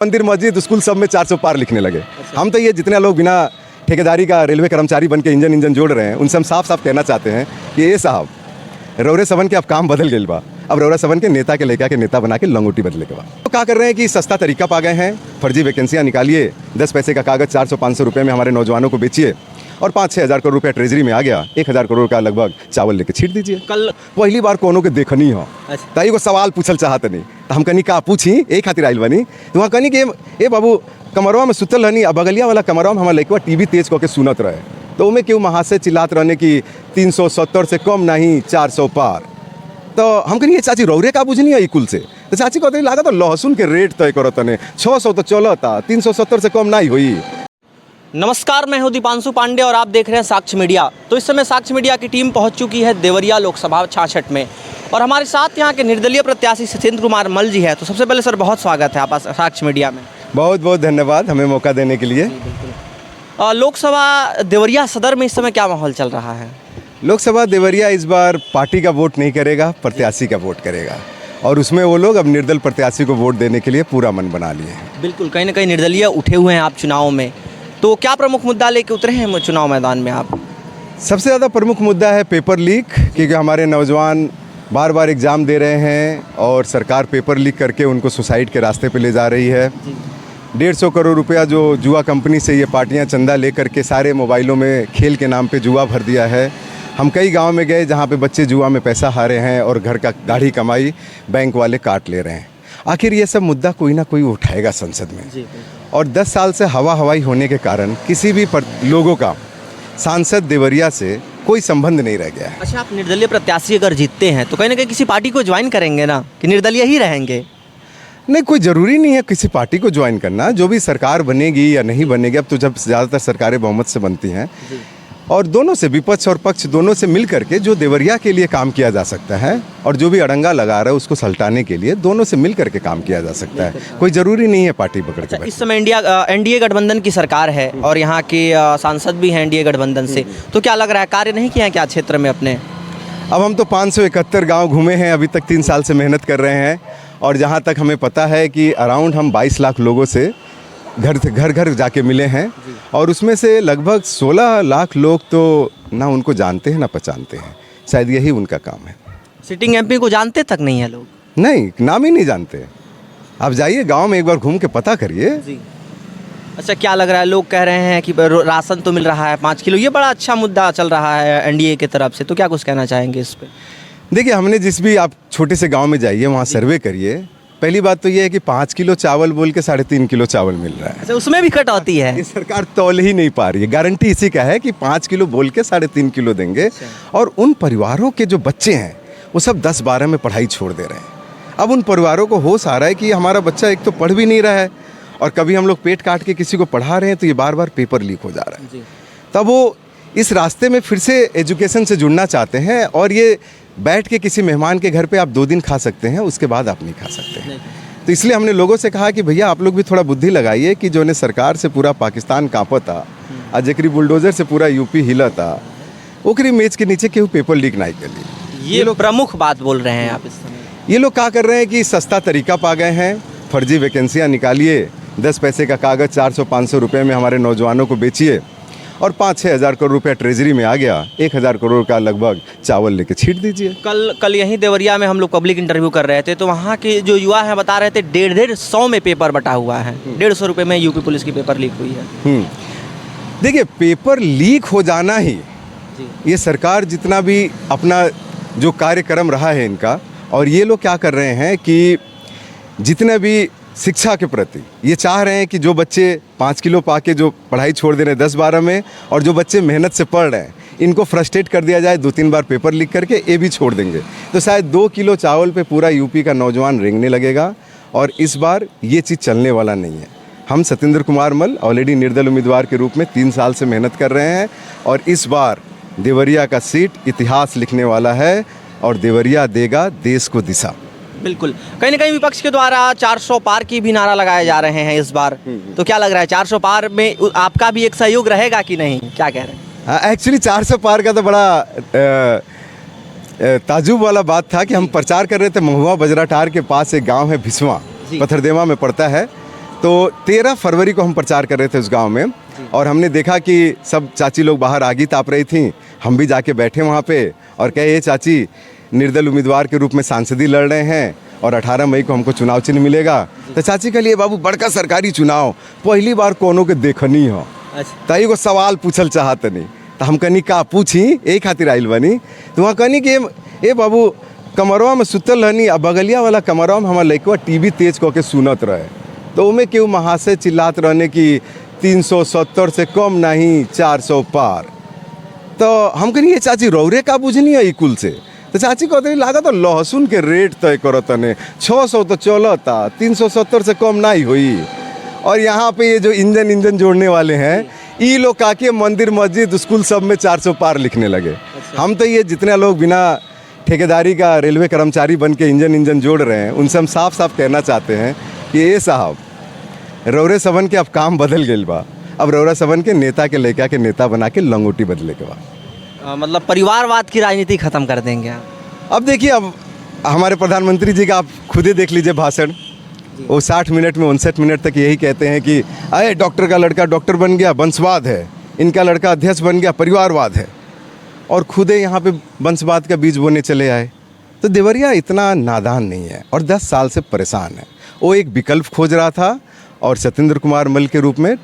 मंदिर मस्जिद स्कूल सब में 400 पार लिखने लगे। हम तो ये जितने लोग बिना ठेकेदारी का रेलवे कर्मचारी बन के इंजन जोड़ रहे हैं उनसे हम साफ साफ कहना चाहते हैं कि ये साहब रौरे सवन के अब काम बदल गए बा। अब रौरा सवन के नेता के लेकर के नेता बना के लंगोटी बदले के बाद तो क्या कर रहे हैं कि सस्ता तरीका पा गए हैं। फर्जी वैकेंसियाँ निकालिए, 10 पैसे का कागज़ 400-500 रुपये में हमारे नौजवानों को बेचिए और 5-6 हज़ार करोड़ रुपया ट्रेजरी में आ गया, 1,000 करोड़ का लगभग चावल लेके छीट दीजिए। कल पहली बार कोनो के देखनी हो तो एगो सवाल पूछल चाहत नहीं तो हम कनी का पूछी एक खातिर आइल बनी तो वहाँ कनी कि ए बाबू कमरवा में सुतल रहनी, अब बगलिया वाला कमरवा में हमारे लड़कवा टीवी तेज करके सुनत रहे तो उमें क्यों महाशय चिल्लात रहने की 370 से कम नहीं 400 पार। तो हम कहीं ये चाची रौरे का बुझनी है कुल से तो चाची कहते लागत तो लहसुन के रेट तय करो तने 600 तो चलता 370 से कम नहीं हुई। नमस्कार, मैं हूं दीपांशु पांडे और आप देख रहे हैं साक्ष्य मीडिया। तो इस समय साक्ष्य मीडिया की टीम पहुंच चुकी है देवरिया लोकसभा 66 में और हमारे साथ यहां के निर्दलीय प्रत्याशी सत्येंद्र कुमार मल जी है। तो सबसे पहले सर बहुत स्वागत है आपका साक्ष्य मीडिया में। बहुत बहुत धन्यवाद हमें मौका देने के लिए। लोकसभा देवरिया सदर में इस समय क्या माहौल चल रहा है? लोकसभा देवरिया इस बार पार्टी का वोट नहीं करेगा, प्रत्याशी का वोट करेगा और उसमें वो लोग अब निर्दल प्रत्याशी को वोट देने के लिए पूरा मन बना लिए हैं। बिल्कुल, कहीं ना कहीं निर्दलीय उठे हुए हैं आप चुनाव में, तो क्या प्रमुख मुद्दा लेके उतरे हैं चुनाव मैदान में आप? सबसे ज़्यादा प्रमुख मुद्दा है पेपर लीक, क्योंकि हमारे नौजवान बार बार एग्ज़ाम दे रहे हैं और सरकार पेपर लीक करके उनको सुसाइड के रास्ते पे ले जा रही है। 150 करोड़ रुपया जो जुआ कंपनी से ये पार्टियां चंदा लेकर के सारे मोबाइलों में खेल के नाम पे जुआ भर दिया है। हम कई गांव में गए जहां पे बच्चे जुआ में पैसा हारे हैं और घर का गाढ़ी कमाई बैंक वाले काट ले रहे हैं। आखिर ये सब मुद्दा कोई ना कोई उठाएगा संसद में और 10 साल से हवाई होने के कारण किसी भी लोगों का सांसद देवरिया से कोई संबंध नहीं रह गया है। अच्छा, आप निर्दलीय प्रत्याशी अगर जीतते हैं तो कहीं ना कहीं किसी पार्टी को ज्वाइन करेंगे ना, कि निर्दलीय ही रहेंगे? नहीं, कोई ज़रूरी नहीं है किसी पार्टी को ज्वाइन करना। जो भी सरकार बनेगी या नहीं बनेगी, अब तो जब ज़्यादातर सरकारें बहुमत से बनती हैं और दोनों से, विपक्ष और पक्ष दोनों से मिल करके जो देवरिया के लिए काम किया जा सकता है और जो भी अड़ंगा लगा रहा है उसको सलटाने के लिए दोनों से मिल करके काम किया जा सकता है। कोई ज़रूरी नहीं है पार्टी पकड़ के। इस समय एनडीए गठबंधन की सरकार है और यहाँ के सांसद भी हैं एनडीए गठबंधन से, तो क्या लग रहा है कार्य नहीं किया है क्या क्षेत्र में अपने? अब हम तो 571 गाँव घूमे हैं, अभी तक 3 साल से मेहनत कर रहे हैं और जहाँ तक हमें पता है कि अराउंड हम 22 लाख लोगों से घर घर जाके मिले हैं और उसमें से लगभग 16 लाख लोग तो ना उनको जानते हैं ना पहचानते हैं। शायद यही उनका काम है। सिटिंग एमपी को जानते तक नहीं है लोग? नहीं, नाम ही नहीं जानते। आप जाइए गांव में एक बार घूम के पता करिए। अच्छा, क्या लग रहा है? लोग कह रहे हैं कि राशन तो मिल रहा है 5 किलो, ये बड़ा अच्छा मुद्दा चल रहा है एनडीए की तरफ से, तो क्या कुछ कहना चाहेंगे इस पर? देखिए, हमने जिस भी, आप छोटे से गाँव में जाइए वहाँ सर्वे करिए। पहली बात तो ये है कि 5 किलो चावल बोल के 3.5 किलो चावल मिल रहा है। अच्छा, उसमें भी कटौती है? ये सरकार तौल ही नहीं पा रही है। गारंटी इसी का है कि 5 किलो बोल के 3.5 किलो देंगे और उन परिवारों के जो बच्चे हैं वो सब 10-12 में पढ़ाई छोड़ दे रहे हैं। अब उन परिवारों को होश आ रहा है कि हमारा बच्चा एक तो पढ़ भी नहीं रहा है और कभी हम लोग पेट काट के किसी को पढ़ा रहे हैं तो ये बार बार पेपर लीक हो जा रहा है। तब वो इस रास्ते में फिर से एजुकेशन से जुड़ना चाहते हैं और ये बैठ के किसी मेहमान के घर पे आप 2 दिन खा सकते हैं, उसके बाद आप नहीं खा सकते हैं। तो इसलिए हमने लोगों से कहा कि भैया आप लोग भी थोड़ा बुद्धि लगाइए कि जो ने सरकार से पूरा पाकिस्तान कांपता और जेकरी बुलडोजर से पूरा यूपी हिलता ओकरी मेज के नीचे केहू पेपर लीक नहीं कर ली। ये लोग प्रमुख बात बोल रहे हैं आप इस समय। ये लोग क्या कर रहे हैं कि सस्ता तरीका पा गए हैं। फर्जी वैकेंसियाँ निकालिए, 10 पैसे का कागज़ 400-500 रुपये में हमारे नौजवानों को बेचिए और 5-6 हज़ार करोड़ रुपया ट्रेजरी में आ गया, 1,000 करोड़ का लगभग चावल लेके छीट दीजिए। कल यहीं देवरिया में हम लोग पब्लिक इंटरव्यू कर रहे थे तो वहाँ के जो युवा हैं बता रहे थे 150 में पेपर बटा हुआ है, 150 रुपये में यूपी पुलिस की पेपर लीक हुई है। देखिए, पेपर लीक हो जाना ही ये सरकार जितना भी अपना जो कार्यक्रम रहा है इनका, और ये लोग क्या कर रहे हैं कि जितने भी शिक्षा के प्रति ये चाह रहे हैं कि जो बच्चे 5 किलो पा के जो पढ़ाई छोड़ दे रहे हैं 10-12 में और जो बच्चे मेहनत से पढ़ रहे हैं इनको फ्रस्ट्रेट कर दिया जाए, 2-3 बार पेपर लीक करके ये भी छोड़ देंगे तो शायद 2 किलो चावल पे पूरा यूपी का नौजवान रेंगने लगेगा और इस बार ये चीज़ चलने वाला नहीं है। हम सत्येंद्र कुमार मल ऑलरेडी निर्दल उम्मीदवार के रूप में 3 साल से मेहनत कर रहे हैं और इस बार देवरिया का सीट इतिहास लिखने वाला है और देवरिया देगा देश को दिशा। बिल्कुल, कहीं ना कहीं विपक्ष के द्वारा 400 पार की भी नारा लगाए जा रहे हैं इस बार, तो क्या लग रहा है 400 पार में आपका भी एक सहयोग रहेगा कि नहीं, क्या कह रहे हैं? एक्चुअली 400 पार का तो बड़ा ताजुब वाला बात था कि हम प्रचार कर रहे थे महुआ बजराटार के पास एक गांव है भिसवा, पत्थरदेवा में पड़ता है। तो 13 फरवरी को हम प्रचार कर रहे थे उस गांव में, और हमने देखा कि सब चाची लोग बाहर आगी ताप रही थी। हम भी जाके बैठे वहाँ पे और कहे, ये चाची निर्दल उम्मीदवार के रूप में सांसदी लड़ रहे हैं और 18 मई को हमको चुनाव चिन्ह मिलेगा। तो चाची के लिए बाबू बड़का सरकारी चुनाव पहली बार कोनो के देखनी हो, तो एगो सवाल पूछल चाहत नहीं। तो हम कहनी का पूछी, यही खातिर आइल बनी। तो वहाँ कहनी कि ए बाबू कमरवा में सुतल रहनी, अब बगलिया वाला कमरवा में हमारा लड़कवा टीवी तेज कऽ के सुनत रहे, तो उमें केहू महाशय चिल्लात रहने की 370 से कम नहीं 400 पार। तो हम कहनी ये चाची रौरे का बुझनी है कुल से। तो चाची कहते लागत तो लहसुन के रेट तय करो तने 600 तो चलता, 370 से कम नहीं हुई। और यहाँ पे ये जो इंजन जोड़ने वाले हैं, ये लोग काके मंदिर मस्जिद स्कूल सब में 400 पार लिखने लगे। हम तो ये जितने लोग बिना ठेकेदारी का रेलवे कर्मचारी बन के इंजन जोड़ रहे हैं, उनसे हम साफ साफ कहना चाहते हैं कि ये साहब रौरे सवन के अब काम बदल गए बा। अब रौरा सवन के नेता के लेकर के नेता बना के लंगोटी बदले के बाद मतलब परिवारवाद की राजनीति खत्म कर देंगे आप? अब देखिए, अब हमारे प्रधानमंत्री जी का आप खुद ही देख लीजिए भाषण, वो 60 मिनट में 59 मिनट तक यही कहते हैं कि अरे डॉक्टर का लड़का डॉक्टर बन गया वंशवाद है, इनका लड़का अध्यक्ष बन गया परिवारवाद है, और खुद ही यहाँ पे वंशवाद का बीज बोने चले आए। तो देवरिया इतना नादान नहीं है और 10 साल से परेशान है। वो एक विकल्प खोज रहा था, और सत्येंद्र कुमार मल के रूप में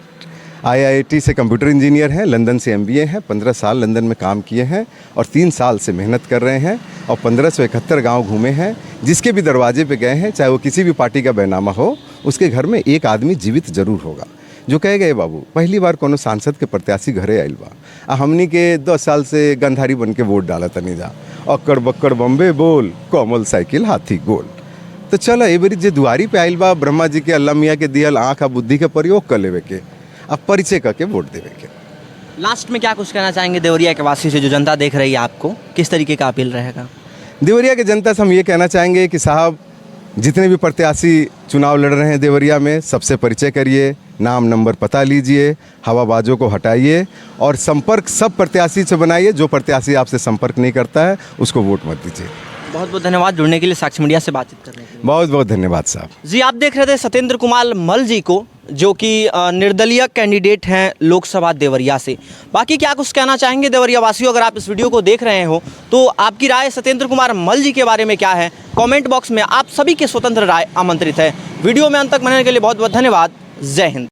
IIT से कंप्यूटर इंजीनियर हैं, लंदन से MBA हैं, 15 साल लंदन में काम किए हैं और 3 साल से मेहनत कर रहे हैं और 1571 गांव घूमे हैं। जिसके भी दरवाजे पे गए हैं, चाहे वो किसी भी पार्टी का बैनामा हो, उसके घर में एक आदमी जीवित जरूर होगा जो कहे गए बाबू पहली बार कोनो सांसद के प्रत्याशी घरे आइल बा। हमनी के 10 साल से गंधारी बन के वोट डाला तनी जा, अक्कड़ बक्कड़ बम्बे बोल, कोमल साइकिल हाथी गोल। तो चलो ए बारी जे दुआरी पे आइल बा, ब्रह्मा जी के अल्लाह मियाँ के दियल आँख आ बुद्धि के प्रयोग कर लेवे के, अब परिचय करके वोट देवे के। लास्ट में क्या कुछ कहना चाहेंगे देवरिया के वासी से, जो जनता देख रही है आपको, किस तरीके का अपील रहेगा? देवरिया के जनता से हम ये कहना चाहेंगे कि साहब जितने भी प्रत्याशी चुनाव लड़ रहे हैं देवरिया में, सबसे परिचय करिए, नाम नंबर पता लीजिए, हवाबाजों को हटाइए और संपर्क सब प्रत्याशी से बनाइए। जो प्रत्याशी आपसे संपर्क नहीं करता है उसको वोट मत दीजिए। बहुत बहुत धन्यवाद जुड़ने के लिए, साक्ष्य मीडिया से बातचीत करने के लिए। बहुत बहुत धन्यवाद साहब जी। आप देख रहे थे सत्येंद्र कुमार मल जी को, जो कि निर्दलीय कैंडिडेट हैं लोकसभा देवरिया से। बाकी क्या कुछ कहना चाहेंगे देवरिया वासियों? अगर आप इस वीडियो को देख रहे हो तो आपकी राय सत्येंद्र कुमार मल जी के बारे में क्या है, कमेंट बॉक्स में आप सभी के स्वतंत्र राय आमंत्रित है। वीडियो में अंत तक बनने के लिए बहुत बहुत धन्यवाद। जय हिंद।